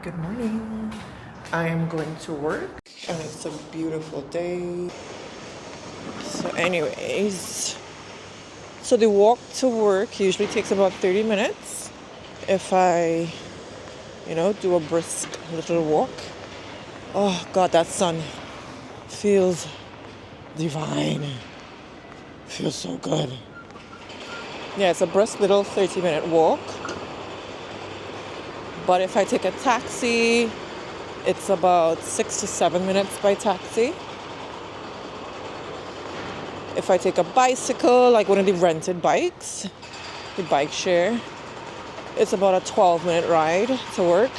Good morning. I am going to work and it's a beautiful day. So anyways, so the walk to work usually takes about 30 minutes if I, do a brisk little walk. Oh God, that sun feels divine. Feels so good. Yeah, it's a brisk little 30-minute walk. But if I take a taxi, it's about 6 to 7 minutes by taxi. If I take a bicycle, like one of the rented bikes, the bike share, it's about a 12-minute ride to work.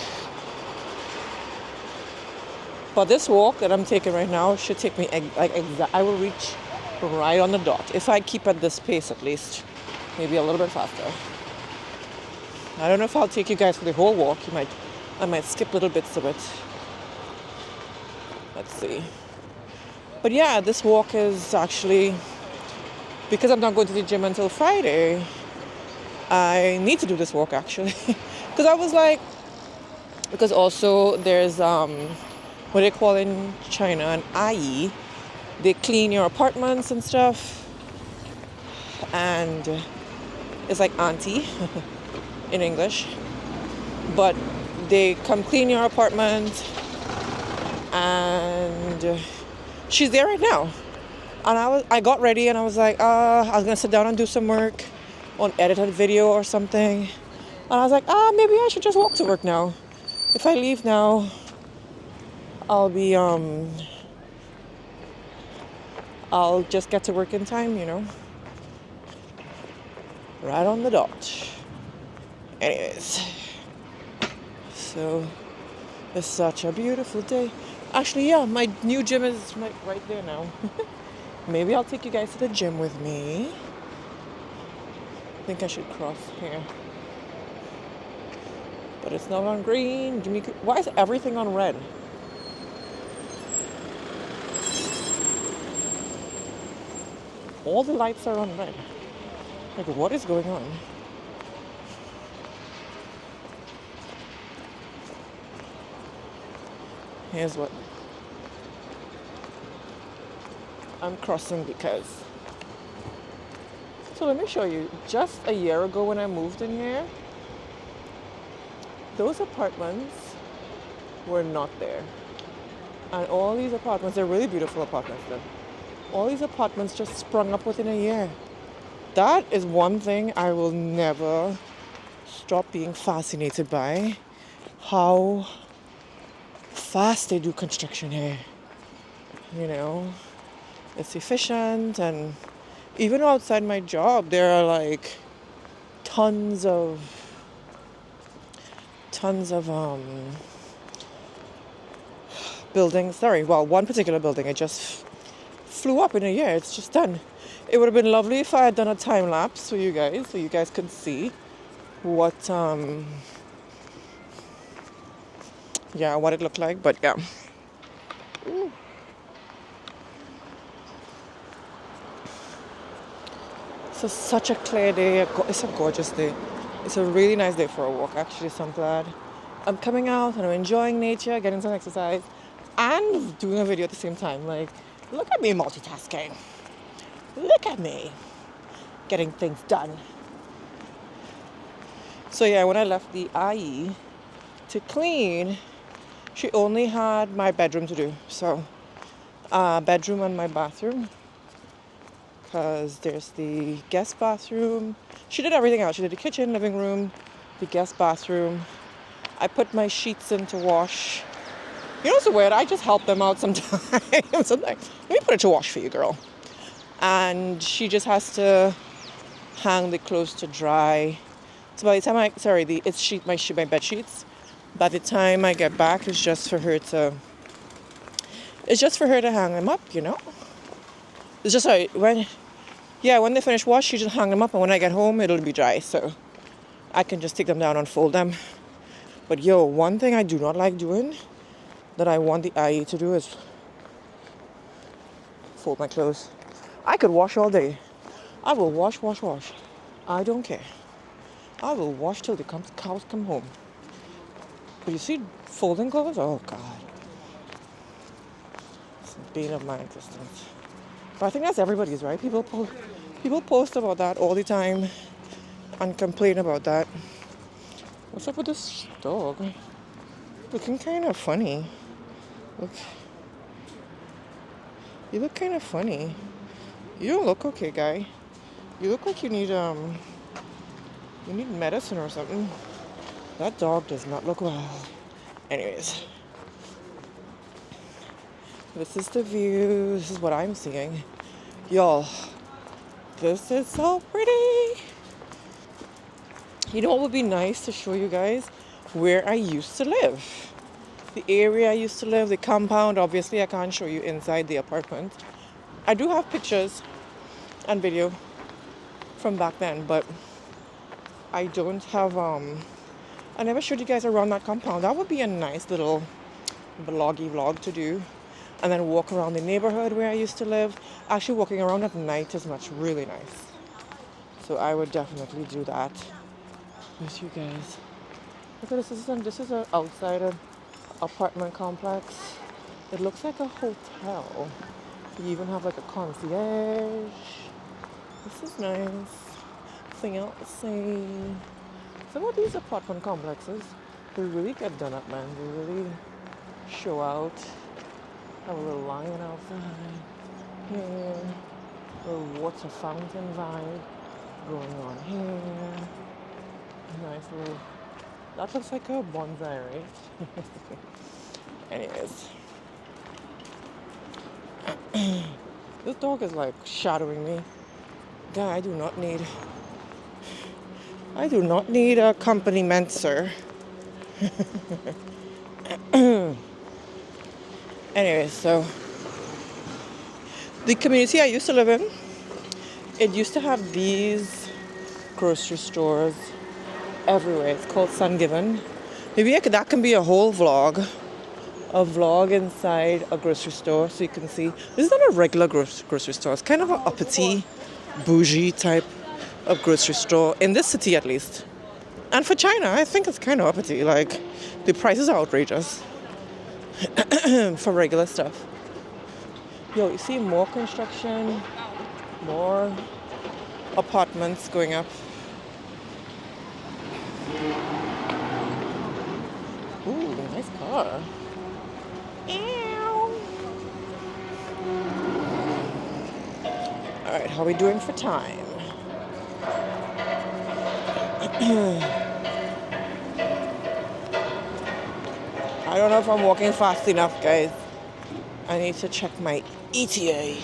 But this walk that I'm taking right now should take me, I will reach right on the dot. If I keep at this pace at least, maybe a little bit faster. I don't know if I'll take you guys for the whole walk. I might skip little bits of it. Let's see. But yeah, this walk is actually, because I'm not going to the gym until Friday, I need to do this walk actually. Because also there's, what they call in China, an IE. They clean your apartments and stuff. And it's like auntie in English. But they come clean your apartment and she's there right now. And I got ready and I was like, I was going to sit down and do some work on edited video or something. And I was like, maybe I should just walk to work now. If I leave now, I'll just get to work in time, Right on the dot. Anyways. So, it's such a beautiful day. Actually, yeah, my new gym is right there now. Maybe I'll take you guys to the gym with me. I think I should cross here. But it's not on green. Why is everything on red? All the lights are on red. Like, what is going on? Here's what I'm crossing because. So let me show you. Just a year ago when I moved in here, those apartments were not there. And all these apartments, they're really beautiful apartments though. All these apartments just sprung up within a year. That is one thing I will never stop being fascinated by. How fast they do construction here. It's efficient, and even outside my job there are like tons of buildings. One particular building, it just flew up in a year. It's just done. It would have been lovely if I had done a time lapse for you guys, so you guys could see what it looked like. But yeah. Ooh. So such a clear day. It's a gorgeous day. It's a really nice day for a walk, actually. So I'm glad I'm coming out and I'm enjoying nature, getting some exercise, and doing a video at the same time. Like, look at me multitasking. Look at me getting things done. So yeah, when I left the IE to clean, she only had my bedroom to do. So, bedroom and my bathroom. Because there's the guest bathroom. She did everything else. She did the kitchen, living room, the guest bathroom. I put my sheets in to wash. What's weird? I just help them out sometimes. Let me put it to wash for you, girl. And she just has to hang the clothes to dry. So by the time my bed sheets. By the time I get back, it's just for her to hang them up, It's just when they finish wash, she just hang them up, and when I get home, it'll be dry, so I can just take them down and fold them. But one thing I do not like doing that I want the IE to do is fold my clothes. I could wash all day. I will wash. I don't care. I will wash till the cows come home. But you see folding clothes? Oh God. It's the bane of my existence. But I think that's everybody's, right? People post about that all the time and complain about that. What's up with this dog? Looking kind of funny. Look, you look kind of funny. You don't look okay, guy. You look like you need medicine or something. That dog does not look well. Anyways, this is the view. This is what I'm seeing. Y'all, this is so pretty. You know what would be nice to show you guys? Where I used to live. The area I used to live, the compound. Obviously, I can't show you inside the apartment. I do have pictures and video from back then, but I don't have, I never showed you guys around that compound. That would be a nice little vlog to do. And then walk around the neighborhood where I used to live. Actually, walking around at night is really nice. So I would definitely do that with you guys. Look at this. This is an outside apartment complex. It looks like a hotel. You even have like a concierge. This is nice. Fiance. Some of these apartment complexes, they really get done up, man. They really show out. Have a little lion outside. Here. A little water fountain vibe going on here. Nice little. That looks like a bonsai, right? Anyways. This dog is like shadowing me. Guy, I do not need a accompaniment, sir. Anyway, so the community I used to live in, it used to have these grocery stores everywhere. It's called Sun Given. Maybe that can be a whole vlog. A vlog inside a grocery store so you can see. This is not a regular grocery store. It's kind of an uppity, bougie type of grocery store, in this city at least. And for China, I think it's kind of uppity. Like, the prices are outrageous for regular stuff. Yo, you see more construction, more apartments going up. Ooh, nice car. All right, how are we doing for time? I don't know if I'm walking fast enough, guys. I need to check my ETA.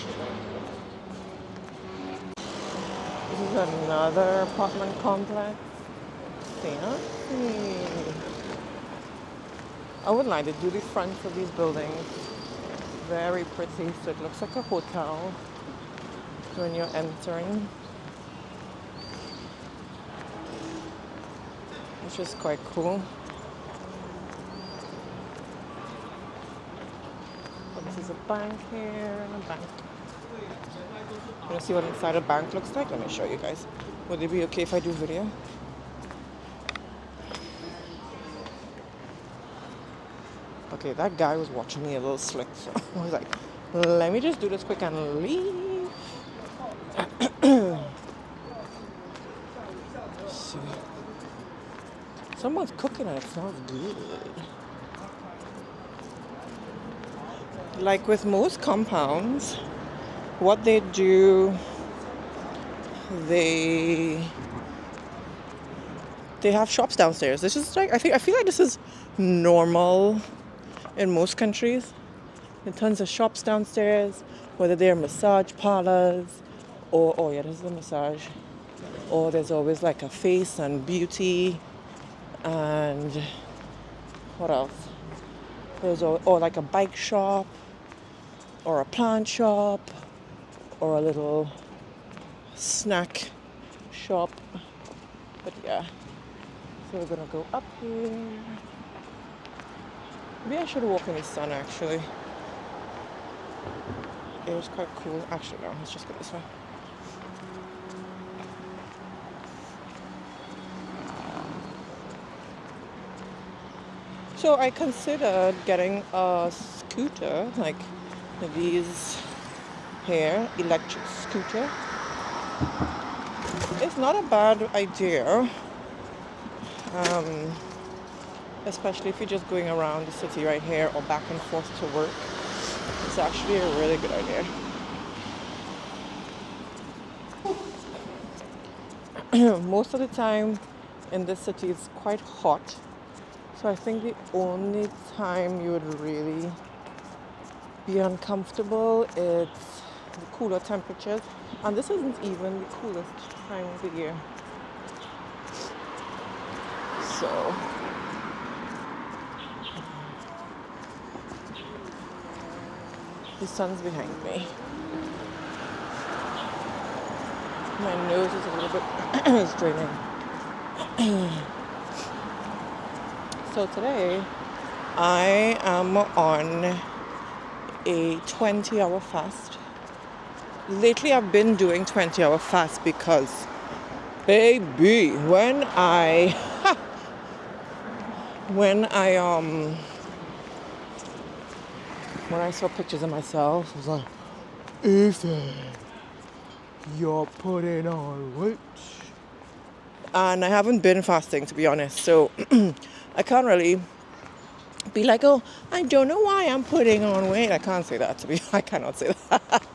This is another apartment complex. Fancy. I wouldn't lie, they do the fronts of these buildings very pretty, so it looks like a hotel when you're entering, which is quite cool. But this is a bank here and a bank. You want to see what inside a bank looks like? Let me show you guys. Would it be okay if I do video? Okay, that guy was watching me a little slick, so I was like, let me just do this quick and leave. See. Someone's cooking and it smells good. Like with most compounds, what they do, they have shops downstairs. This is like, I feel like this is normal in most countries. There are tons of shops downstairs, whether they're massage parlors or, oh yeah, this is a massage. Or there's always like a face and beauty and what else? Or like a bike shop or a plant shop or a little snack shop. But yeah, so we're gonna go up here. Maybe I should walk in the sun actually. It was quite cool. Actually, no, let's just go this way. So I considered getting a scooter, like these here, electric scooter. It's not a bad idea, especially if you're just going around the city right here or back and forth to work. It's actually a really good idea. Most of the time in this city it's quite hot. So I think the only time you would really be uncomfortable is the cooler temperatures. And this isn't even the coolest time of the year. So the sun's behind me. My nose is a little bit straining. So today I am on a 20-hour fast. Lately I've been doing 20-hour fast because, baby, when I saw pictures of myself, I was like, Ethan, you're putting on weight. And I haven't been fasting, to be honest, so I can't really be like, oh, I don't know why I'm putting on weight. I can't say that. I cannot say that.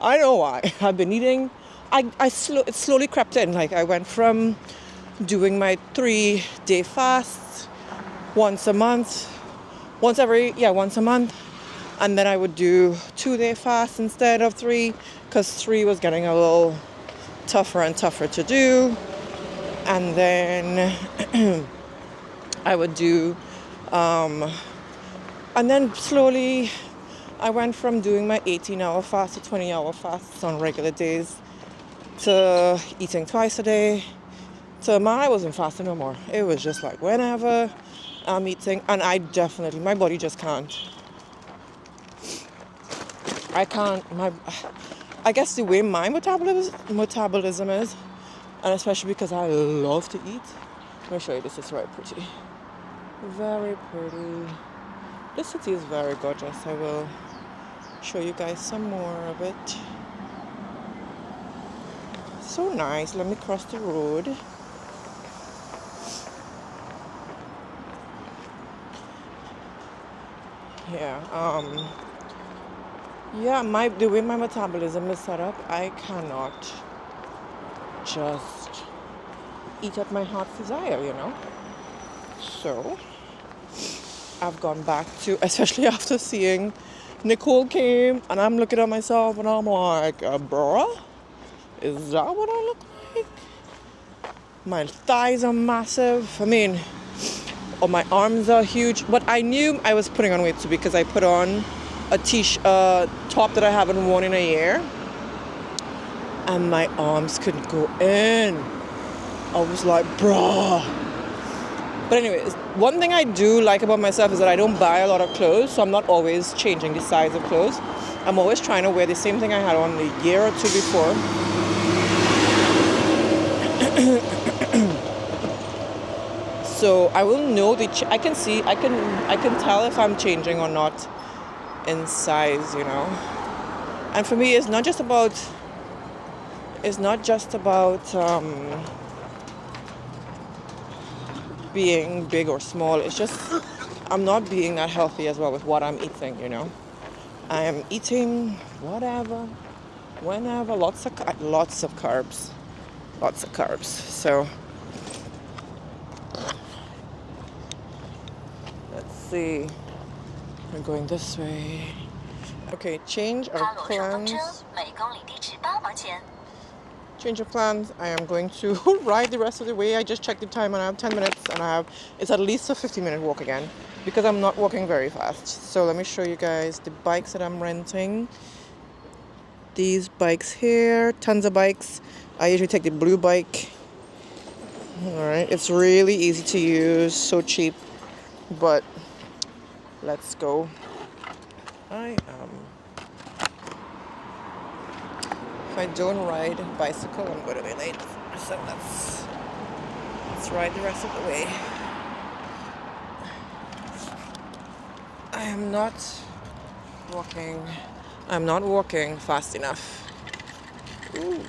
I know why. I've been eating. It slowly crept in. Like I went from doing my 3-day fast once a month, once a month, and then I would do 2-day fast instead of 3, because 3 was getting a little tougher and tougher to do. And then I would do, and then slowly I went from doing my 18-hour fast to 20-hour fasts on regular days to eating twice a day. So I wasn't fasting no more. It was just like whenever I'm eating, and my body just can't. I guess the way my metabolism is, and especially because I love to eat. Let me show you this. It's very pretty. Very pretty. This city is very gorgeous. I will show you guys some more of it. So nice. Let me cross the road. The way my metabolism is set up, I cannot just eat at my heart's desire, you know. So I've gone back to, especially after seeing Nicole came, and I'm looking at myself and I'm like, bruh, is that what I look like? My thighs are massive. My arms are huge. But I knew I was putting on weight too, because I put on a top that I haven't worn in a year, and my arms couldn't go in. I was like, bruh. But anyways, one thing I do like about myself is that I don't buy a lot of clothes, so I'm not always changing the size of clothes. I'm always trying to wear the same thing I had on a year or two before. So I will know I can tell if I'm changing or not in size, you know. And for me, it's not just about being big or small. It's just I'm not being that healthy as well with what I'm eating, you know. I am eating whatever, whenever, lots of carbs. So let's see. We're going this way. Okay, change of plans. Change of plans. I am going to ride the rest of the way. I just checked the time and I have 10 minutes, and it's at least a 50-minute walk again, because I'm not walking very fast. So let me show you guys the bikes that I'm renting. These bikes here, tons of bikes. I usually take the blue bike. Alright, it's really easy to use, so cheap, but let's go. If I don't ride bicycle, I'm going to be late. So let's ride the rest of the way. I am not walking. I'm not walking fast enough. Ooh.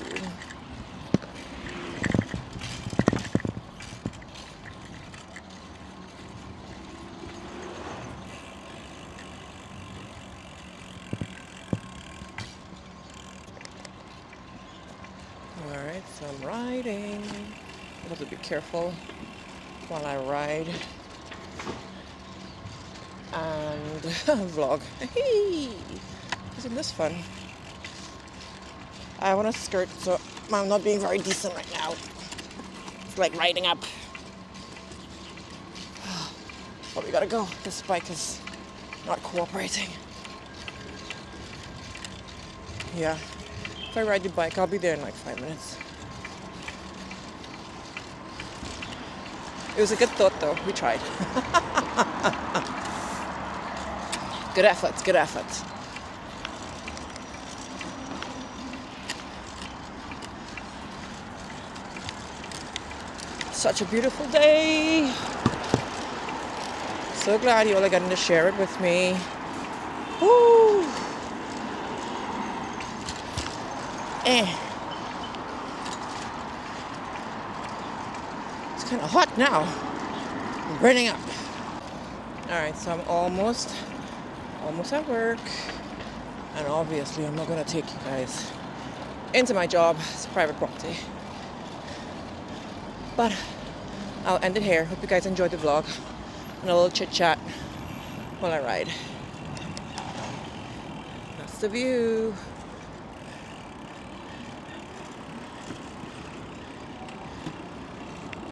Alright, so I'm riding. I have to be careful while I ride. And vlog. Hey! Isn't this fun? I want to skirt, so I'm not being very decent right now. It's like riding up. But we gotta go. This bike is not cooperating. Yeah. If I ride the bike, I'll be there in like 5 minutes. It was a good thought though. We tried. Good effort, good effort. Such a beautiful day. So glad you all are getting to share it with me. Woo! It's kind of hot now. I'm burning up. Alright, so I'm almost at work. And obviously I'm not going to take you guys into my job. It's private property. But I'll end it here. Hope you guys enjoyed the vlog. And a little chit chat while I ride. That's the view.